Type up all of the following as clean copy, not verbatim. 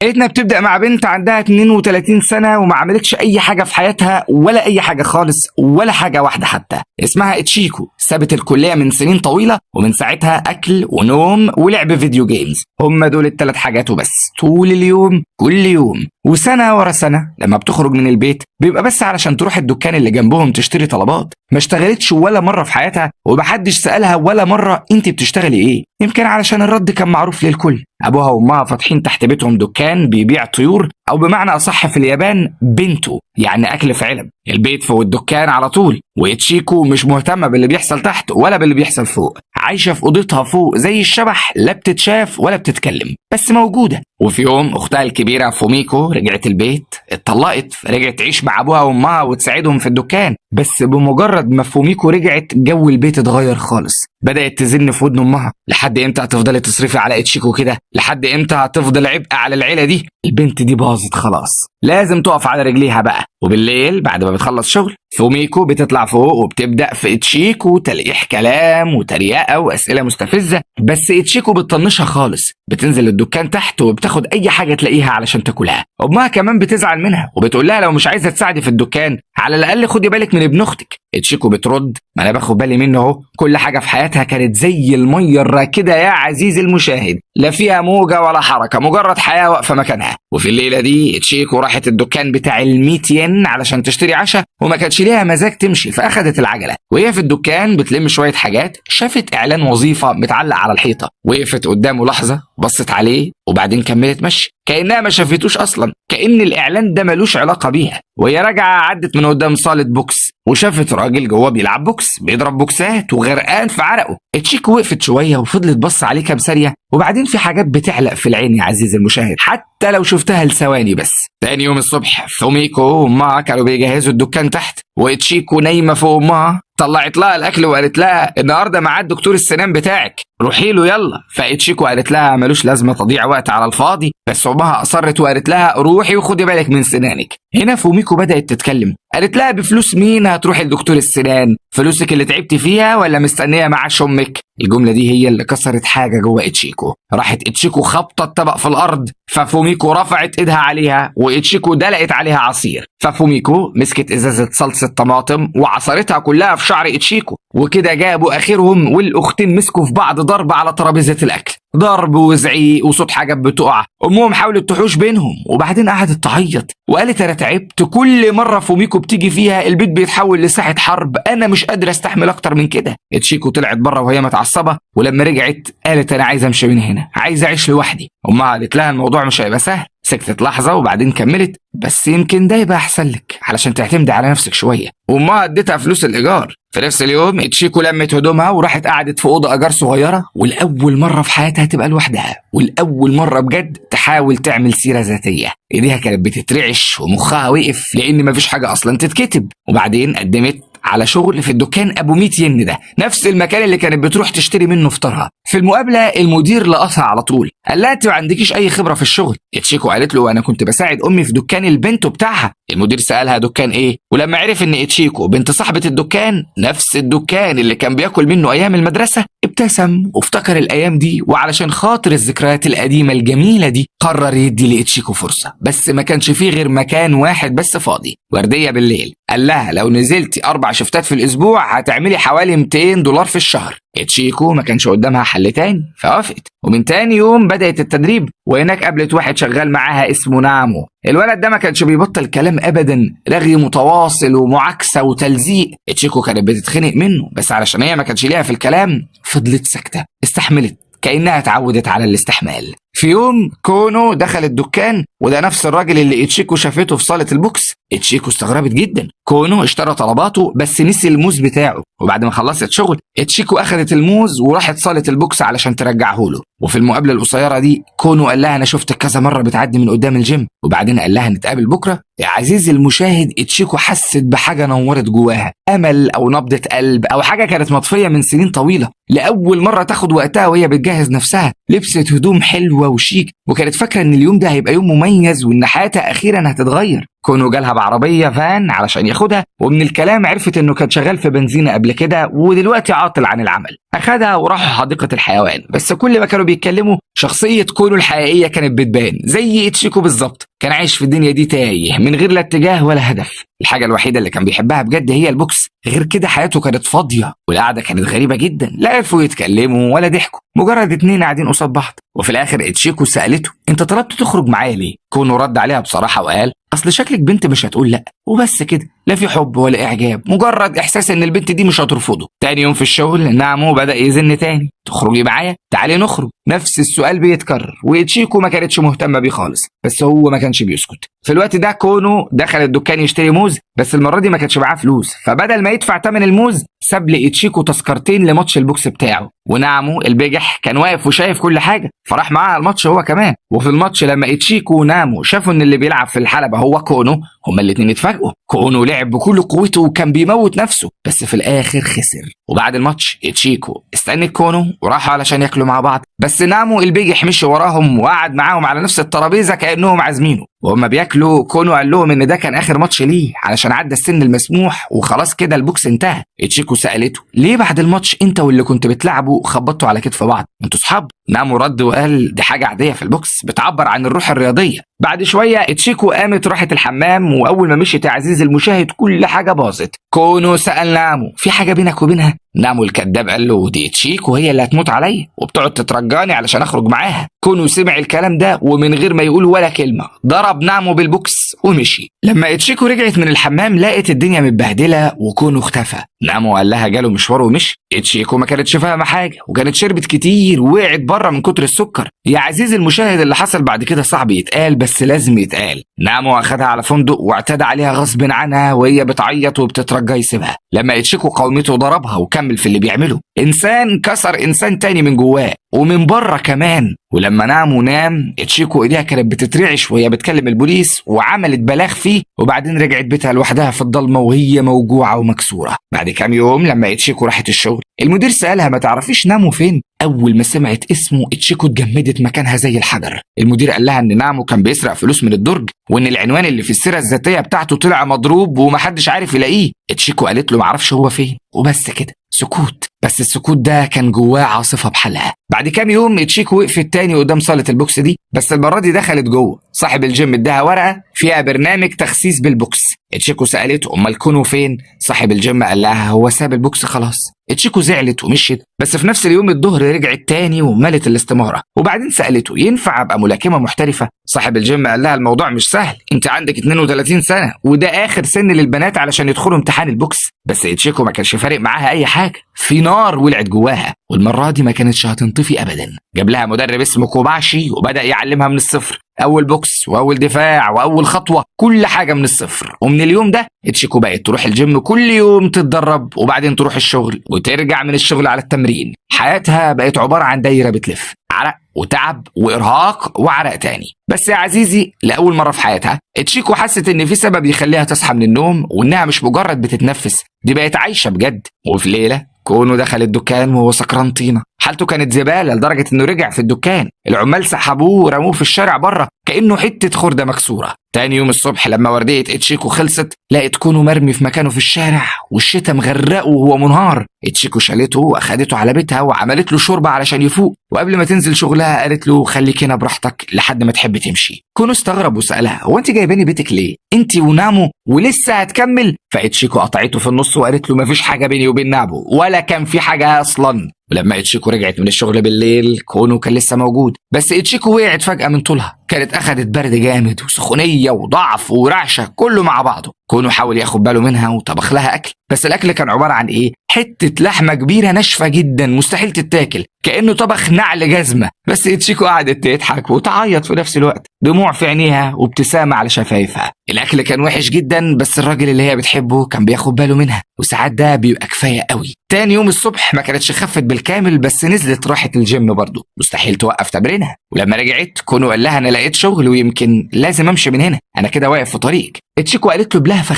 حكايتنا بتبدأ مع بنت عندها 32 سنة وما عملتش أي حاجة في حياتها ولا أي حاجة خالص ولا حاجة واحدة حتى. اسمها اتشيكو، سابت الكلية من سنين طويلة ومن ساعتها أكل ونوم ولعب فيديو جيمز، هم دول الثلاث حاجات وبس طول اليوم كل يوم. وسنة ورا سنة لما بتخرج من البيت بيبقى بس علشان تروح الدكان اللي جنبهم تشتري طلبات. ما اشتغلتش ولا مرة في حياتها ومحدش سألها ولا مرة انت بتشتغلي ايه، يمكن علشان الرد كان معروف للكل. ابوها وامها فاتحين تحت بيتهم دكان بيبيع طيور، او بمعنى اصح في اليابان بنتو، يعني اكل في علب. البيت فوق الدكان على طول، واتشيكو مش مهتمة باللي بيحصل تحت ولا باللي بيحصل فوق، عايشة في اوضتها فوق زي الشبح، لا بتتشاف ولا بتتكلم بس موجودة. وفي يوم اختها الكبيرة فوميكو رجعت البيت، اتطلقت، رجعت تعيش مع ابوها وامها وتساعدهم في الدكان. بس بمجرد ما فوميكو رجعت جو البيت اتغير خالص، بدأت تزن في ودن امها: لحد امتى هتفضلي تصرفي على اتشيكو كده؟ لحد امتى هتفضل عبء على العيلة دي؟ البنت دي باظت خلاص، لازم تقف على رجليها بقى. وبالليل بعد ما بتخلص شغل فوميكو بتطلع فوق وبتبدأ في اتشيكو تلقيح كلام وتريقة وأسئلة مستفزة، بس اتشيكو بتطنشها خالص، بتنزل الدكان تحت وبتاخد أي حاجة تلاقيها علشان تاكلها. أمها كمان بتزعل منها وبتقول لها لو مش عايزة تساعدي في الدكان على الأقل خدي بالك من ابن أختك. اتشيكو بترد: ما أنا باخد بالي منه أهو، كل حاجة في حياتها كانت زي المية الراكدة يا عزيزي المشاهد، لا فيها موجة ولا حركة، مجرد حياة واقفة مكانها. وفي الليلة دي اتشيكو راحت الدكان بتاع ال100 ين علشان تشتري عشاء، وما كانتش ليها مزاج تمشي، فأخدت العجلة. وهي في الدكان بتلم شوية حاجات شافت إعلان وظيفة متعلق على الحيطة، وقفت قدامه لحظة، بصت عليه وبعدين كملت مشي كأنها ما شافتوش أصلا، كأن الإعلان ده ملوش علاقة بيها. وهي راجعة عدت من قدام صالة بوكس وشافت راجل جواه بيلعب بوكس، بيضرب بوكسات وغرقان في عرقه. اتشيكو وقفت شوية وفضلت بص عليه كام ثانية، وبعدين في حاجات بتعلق في العين يا عزيزي المشاهد حتى لو شفتها لثواني بس. تاني يوم الصبح فوميكو وامها كانوا بيجهزوا الدكان تحت، واتشيكو نايمة فوق امها، طلعت لها الاكل وقالت لها النهارده ميعاد دكتور السنان بتاعك، روحي له يلا. فاتشيكو قالت لها ملوش لازمه تضيع وقت على الفاضي، بس امها اصرت وقالت لها روحي وخدي بالك من سنانك. هنا فوميكو بدات تتكلم، قالت لها بفلوس مين هتروحي لدكتور السنان؟ فلوسك اللي تعبتي فيها ولا مستنيه معاش امك؟ الجمله دي هي اللي كسرت حاجه جوه اتشيكو. راحت اتشيكو خبطت الطبق في الارض، ففوميكو رفعت ايدها عليها واتشيكو دلقت عليها عصير. ففوميكو مسكت ازازه صلصه طماطم وعصرتها كلها في شعر اتشيكو، وكده جابوا اخرهم والاختين مسكوا في بعض ضرب على ترابيزه الاكل، ضرب وزعيق وصوت حاجات بتقع. امهم حاولت تحوش بينهم وبعدين قعدت تعيط وقالت انا تعبت، كل مره فوميكو بتيجي فيها البيت بيتحول لساحه حرب، انا مش قادره استحمل اكتر من كده. اتشيكو طلعت بره وهي متعصبه، ولما رجعت قالت انا عايزه امشي من هنا، عايزه اعيش لوحدي. امها قالت لها الموضوع مش هيبقى سهل. سكتت لحظه وبعدين كملت: بس يمكن ده يبقى احسن لك علشان تعتمدي على نفسك شويه. وامها اديتها فلوس الايجار. في نفس اليوم اتشيكو لمت هدومها وراحت قعدت في اوضه ايجار صغيره، والاول مره في حياتها تبقى لوحدها، والاول مره بجد تحاول تعمل سيره ذاتيه. ايديها كانت بتترعش ومخها وقف لان مفيش حاجه اصلا تتكتب. وبعدين قدمت على شغل في الدكان ابو 100 ين ده، نفس المكان اللي كانت بتروح تشتري منه فطارها. في المقابله المدير لقطها على طول، قال لها انت ما عندكيش اي خبره في الشغل. اتشيكو قالت له انا كنت بساعد امي في دكان البنت بتاعها. المدير سالها دكان ايه، ولما عرف ان اتشيكو بنت صاحبه الدكان، نفس الدكان اللي كان بياكل منه ايام المدرسه، ابتسم وافتكر الايام دي، وعلشان خاطر الذكريات القديمه الجميله دي قرر يدي لاتشيكو فرصه. بس ما كانش فيه غير مكان واحد بس فاضي، ورديه بالليل. قال لها لو نزلتي 4 شفتات في الاسبوع هتعملي حوالي 200 دولار في الشهر. اتشيكو ما كانش قدامها حل تاني فوافقت. ومن تاني يوم بدأت التدريب، وهناك قابلت واحد شغال معاها اسمه نامو. الولد ده ما كانش بيبطل كلام ابدا، رغي متواصل ومعاكسه وتلزيق. اتشيكو كانت بتتخنق منه، بس علشان هي ما كانش ليها في الكلام فضلت ساكته، استحملت كأنها اتعودت على الاستحمال. في يوم كونو دخل الدكان، وده نفس الراجل اللي اتشيكو شافته في صالة البوكس. اتشيكو استغربت جدا. كونو اشترى طلباته بس نسي الموز بتاعه، وبعد ما خلصت شغل اتشيكو اخذت الموز وراحت صالة البوكس علشان ترجعه له. وفي المقابلة القصيرة دي كونو قال لها انا شفتك كذا مرة بتعدي من قدام الجيم، وبعدين قال لها نتقابل بكرة. يا عزيزي المشاهد اتشيكو حست بحاجة نورت جواها، امل او نبضة قلب او حاجة كانت مطفية من سنين طويلة. لأول مرة تاخد وقتها وهي بتجهز نفسها، لبست هدوم حلوة وشيك، وكانت فاكرة ان اليوم ده هيبقى يوم مميز وان حياتها اخيرا هتتغير. كونو جالها بعربية فان علشان ياخدها، ومن الكلام عرفت انه كان شغال في بنزينة قبل كده ودلوقتي عاطل عن العمل. اخدها وراحوا حديقة الحيوان، بس كل ما كانوا بيتكلموا شخصية كونو الحقيقية كانت بتبان زي اتشيكو بالظبط. كان عايش في الدنيا دي تايه من غير لا اتجاه ولا هدف. الحاجة الوحيدة اللي كان بيحبها بجد هي البوكس، غير كده حياته كانت فاضية والقعدة كانت غريبة جدا، لا عرفوا يتكلموا ولا ضحكوا، مجرد اتنين قاعدين قصاد بعض. وفي الاخر اتشيكو سألته انت طلبت تخرج معايا ليه؟ كونو رد عليها بصراحة وقال اصل شكلك بنت مش هتقول لا، وبس كده، لا في حب ولا اعجاب، مجرد احساس ان البنت دي مش هترفضه. تاني يوم في الشغل نعمو بدأ يزن تاني، تخرجي معايا؟ تعالي نخرج. نفس السؤال بيتكرر وتشيكو ما كانتش مهتمه بيه خالص، بس هو ما كانش بيسكت. في الوقت ده كونو دخل الدكان يشتري موز، بس المره دي ما كانش معاه فلوس، فبدل ما يدفع ثمن الموز ساب لتشيكو تذكرتين لماتش البوكس بتاعه. ونعمو البجح كان واقف وشايف كل حاجه، فراح معاه الماتش هو كمان. وفي الماتش لما تشيكو ونعمو شافوا ان اللي بيلعب في الحلبه هو كونو، هما الاتنين اتفاجئوا. كونو لعب بكل قوته وكان بيموت نفسه، بس في الاخر خسر. وبعد الماتش تشيكو استنت كونو وراحوا علشان ياكلوا مع بعض، بس نعمو البجح مشي وراهم وقعد معاهم على نفس الترابيزه كانهم عازمينه. وهم بياكلوا كونو قال لهم ان ده كان اخر ماتش ليه علشان عدى السن المسموح وخلاص كده البوكس انتهى. تشيكو سالته ليه بعد الماتش انت واللي كنت بتلعبوا خبطتوا على كتف بعض؟ انتوا صحاب؟ نعمو رد وقال دي حاجه عاديه في البوكس بتعبر عن الروح الرياضيه. بعد شويه تشيكو قامت راحت الحمام، واول ما مشيت يا عزيزي المشاهد كل حاجه باظت. كونو سال نعمو في حاجه بينك وبينها؟ نعمو الكذاب قال له دي تشيكو هي اللي هتموت عليا وبتقعد تترجاني علشان اخرج معاها. كونو سمع الكلام ده ومن غير ما يقول ولا كلمه ضرب نعمو بالبوكس ومشي. لما تشيكو رجعت من الحمام لقت الدنيا متبهدله وكونو اختفى. نعمو قال لها جاله مشوار ومشي. تشيكو ما كانتش فاهمه حاجه وكانت شربت كتير ووقعت بره من كتر السكر. يا عزيزي المشاهد اللي حصل بعد كده صعب يتقال بس لازم يتقال. نعمو اخدها على فندق واعتدى عليها غصب عنها وهي بتعيط وبتترجى يسيبها. لما تشيكو قاومته ضربها وكمل في اللي بيعمله. انسان كسر انسان تاني من جواه ومن بره كمان. ولما نعمو نام تشيكو ايديها كانت بتترعش وهي بتكلم البوليس وعملت بلاغ فيه، وبعدين رجعت بيتها لوحدها في الضلمه وهي موجوعه ومكسوره. بعد كام يوم لما تشيكو راحت الشغل المدير سالها ما تعرفيش نعمو فين؟ اول ما سمعت اسمه تشيكو اتجمدت مكانها زي الحجر. المدير قال لها ان نعمو كان بيسرق فلوس من الدرج وان العنوان اللي في السيره الذاتيه بتاعته طلع مضروب ومحدش عارف يلاقيه. تشيكو قالت له معرفش هو فين وبس كده. سكوت، بس السكوت ده كان جواه عاصفه بحالها. بعد كام يوم تشيكو وقفت تاني قدام صاله البوكس دي، بس المره دي دخلت جوه. صاحب الجيم اداها ورقه فيها برنامج تخسيس بالبوكس. تشيكو سالته امال كونو فين؟ صاحب الجيم قال لها هو ساب البوكس خلاص. تشيكو زعلت ومشيت، بس في نفس اليوم الظهر رجعت تاني وملت الاستماره. وبعدين سالته ينفع ابقى ملاكمه محترفه؟ صاحب الجيم قال لها الموضوع مش سهل، انت عندك 32 سنه وده اخر سن للبنات علشان يدخلوا امتحان البوكس. بس تشيكو ما كانش فارق معاها اي حاجه، في نار ولعت جواها والمره دي ما كانتش هتنطفي ابدا. جاب لها مدرب اسمه كوباشي وبدا يعلمها من الصفر، اول بوكس واول دفاع واول خطوه، كل حاجه من الصفر. ومن اليوم ده تشيكو بقت تروح الجيم كل يوم تتدرب وبعدين تروح الشغل وترجع من الشغل على التمرين. حياتها بقت عباره عن دايره بتلف، عرق وتعب وارهاق وعرق تاني. بس يا عزيزي لاول مره في حياتها تشيكو حست ان في سبب يخليها تصحى من النوم وانها مش مجرد بتتنفس، دي بقت عايشه بجد. وفي ليله كونو دخل الدكان وهو سكران طينه، حالته كانت زباله لدرجه انه رجع في الدكان. العمال سحبوه ورموه في الشارع بره كانه حته خرده مكسوره. تاني يوم الصبح لما ورديه تشيكو خلصت لقت كونو مرمي في مكانه في الشارع والشتا مغرقه وهو منهار. تشيكو شالته واخدته على بيتها وعملت له شوربه علشان يفوق، وقبل ما تنزل شغلها قالت له خليك هنا براحتك لحد ما تحب تمشي. كونو استغرب وسالها هو انت جايباني بيتك ليه؟ انت ونامو ولسه هتكمل؟ فتشيكو قطعته في النص وقالت له مفيش حاجه بيني وبين نابو ولا كان في حاجه اصلا. ولما تشيكو رجعت من الشغل بالليل كونو كان لسه موجود، بس تشيكو وقعت فجأة من طولها، كانت أخدت برد جامد وسخونية وضعف ورعشة كله مع بعضه. كونو حاول ياخد باله منها وطبخ لها أكل، بس الأكل كان عبارة عن إيه؟ حتة لحمة كبيرة ناشفة جدا مستحيل تتاكل، كأنه طبخ نعل جزمة. بس تشيكو قعدت تضحك وتعيط في نفس الوقت، دموع في عينيها وابتسامة على شفايفها. الأكل كان وحش جدا بس الراجل اللي هي بتحبه كان بياخد باله منها، وساعات ده بيبقى كفاية قوي. تاني يوم الصبح ما كانتش خفت بالكامل بس نزلت راحت الجيم برضه، مستحيل توقف تمرينها. ولما رجعت كونو قال لها انا لقيت شغل ويمكن لازم امشي من هنا، انا كده واقف في طريقك. اتشيكو قالت له بلهفة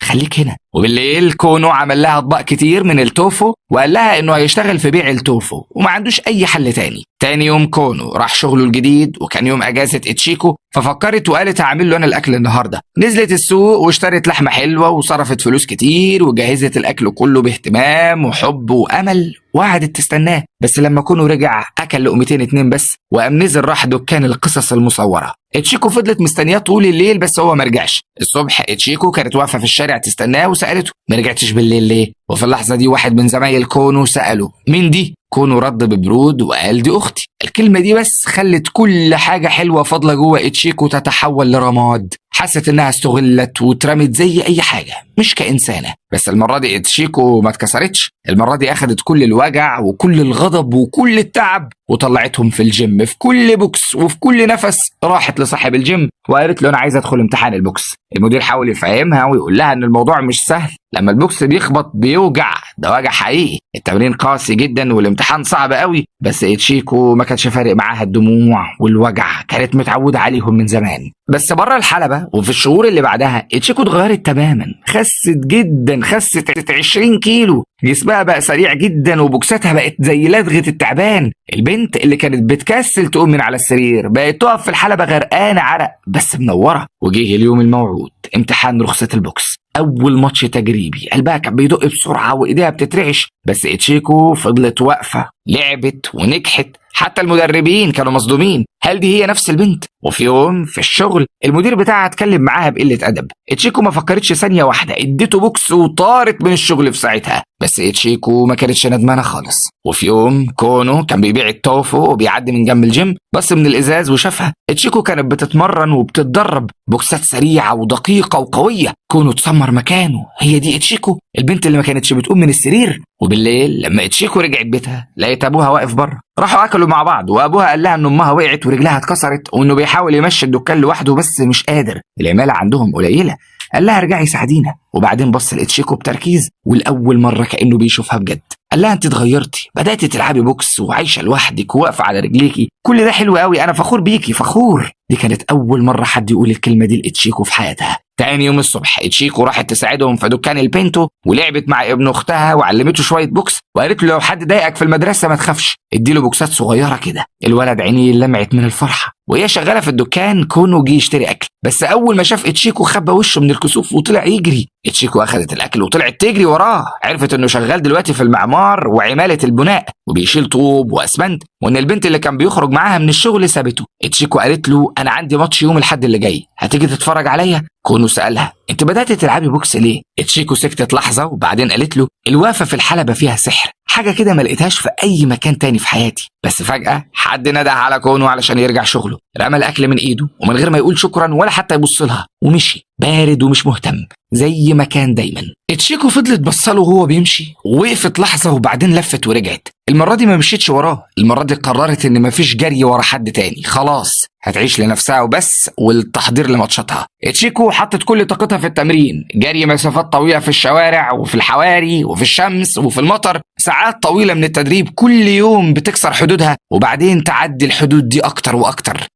خليك هنا. وبالليل كونو عمل لها اطباق كتير من التوفو وقال لها انه هيشتغل في بيع التوفو وما عندوش اي حل تاني. تاني يوم كونو راح شغله الجديد وكان يوم اجازة اتشيكو، ففكرت وقالت هعمل له انا الاكل النهارده. نزلت السوق واشترت لحمة حلوة وصرفت فلوس كتير وجهزت الاكل كله باهتمام وحب وامل وقعدت تستناه. بس لما كونو رجع اكل لقمتين اتنين بس وقام نزل راح دكان القصص المصورة. اتشيكو فضلت مستنياه طول الليل بس هو ما رجعش. الصبح اتشيكو كانت واقفه في الشارع تستناه وسالته ما رجعتش بالليل ليه؟ وفي اللحظه دي واحد من زمايل كونو ساله مين دي؟ كونو رد ببرود وقال دي اختي. الكلمه دي بس خلت كل حاجه حلوه فاضله جوه اتشيكو تتحول لرماد. حست انها استغلت واترمت زي اي حاجه مش كانسانه. بس المره دي اتشيكو ما اتكسرتش. المره دي اخدت كل الوجع وكل الغضب وكل التعب وطلعتهم في الجيم. في كل بوكس وفي كل نفس راحت لصاحب الجيم وقالت له انا عايزه ادخل امتحان البوكس. المدير حاول يفهمها ويقول لها ان الموضوع مش سهل، لما البوكس بيخبط بيوجع، ده وجع حقيقي، التمرين قاسي جدا والامتحان صعب قوي. بس اتشيكو ما كانش فارق معاها الدموع والوجع، كانت متعوده عليهم من زمان. بس بره الحلبة وفي الشهور اللي بعدها اتشيكو اتغيرت تماما، خست جدا، خست 20 كيلو، جسمها بقى سريع جدا وبوكساتها بقت زي لدغة التعبان. البنت اللي كانت بتكسل تقوم من على السرير بقت تقف في الحلبة غرقانة عرق بس منورة. وجه اليوم الموعود، امتحان رخصة البوكس. اول ماتش تجريبي، قلبها كان بيدق بسرعة وايديها بتترعش، بس اتشيكو فضلت واقفة، لعبت ونجحت. حتى المدربين كانوا مصدومين، هل دي هي نفس البنت؟ وفي يوم في الشغل المدير بتاعها اتكلم معاها بقلة أدب. اتشيكو ما فكرتش ثانية واحدة، اديته بوكس وطارت من الشغل في ساعتها. بس اتشيكو ما كانتش ندمانة خالص. وفي يوم كونو كان بيبيع التوفو وبيعدي من جنب الجيم، بص من الإزاز وشافها. اتشيكو كانت بتتمرن وبتتدرب بوكسات سريعة ودقيقة وقوية. كونو اتسمر مكانه، هي دي اتشيكو البنت اللي ما كانتش بتقوم من السرير. وبالليل لما اتشيكو رجعت بيتها لقيت ابوها واقف بره. راحوا اكلوا مع بعض وابوها قال لها ان امها وقعت ورجلها اتكسرت وانه بيحاول يمشي الدكان لوحده بس مش قادر، العماله عندهم قليله. قال لها ارجعي ساعدينا. وبعدين بص لاتشيكو بتركيز ولاول مره كانه بيشوفها بجد. قال لها انت اتغيرتي، بداتي تلعبي بوكس وعايشه لوحدك وواقفه على رجليكي، كل ده حلو قوي، انا فخور بيكي فخور. دي كانت اول مره حد يقول الكلمه دي لاتشيكو في حياتها. تاني يوم الصبح اتشيكو راحت تساعدهم في دكان البينتو ولعبت مع ابن اختها وعلمته شويه بوكس وقالت له لو حد ضايقك في المدرسه ما تخافش، اديله بوكسات صغيره كده. الولد عينيه لمعت من الفرحه. وهي شغاله في الدكان كونو جه يشتري اكل، بس اول ما شاف اتشيكو خبى وشه من الكسوف وطلع يجري. اتشيكو اخذت الاكل وطلعت تجري وراه، عرفت انه شغال دلوقتي في المعمار وعماله البناء وبيشيل طوب واسمنت، وان البنت اللي كان بيخرج معاها من الشغل سابته. اتشيكو قالت له انا عندي ماتش يوم الاحد اللي جاي، هتيجي تتفرج عليا؟ كونو سالها انت بدات تلعبي بوكس ليه؟ اتشيكو سكتت لحظه وبعدين قالت له الوقفه في الحلبه فيها سحر، حاجه كده ما لقيتهاش في اي مكان تاني في حياتي. بس فجاه حد نده على كونو علشان يرجع شغله، رمى الاكل من ايده ومن غير ما يقول شكرا ولا حتى يبص لها ومشي بارد ومش مهتم زي ما كان دايما. اتشيكو فضلت بصله وهو بيمشي ووقفت لحظه وبعدين لفت ورجعت. المره دي ما مشيتش وراه، المره دي قررت ان مفيش جري ورا حد تاني، خلاص هتعيش لنفسها وبس والتحضير لماتشاتها. اتشيكو حطت كل طاقتها في التمرين، جري مسافات طويله في الشوارع وفي الحواري وفي الشمس وفي المطر، ساعات طويله من التدريب كل يوم بتكسر حدودها وبعدين تعدي الحدود دي اكتر واكتر.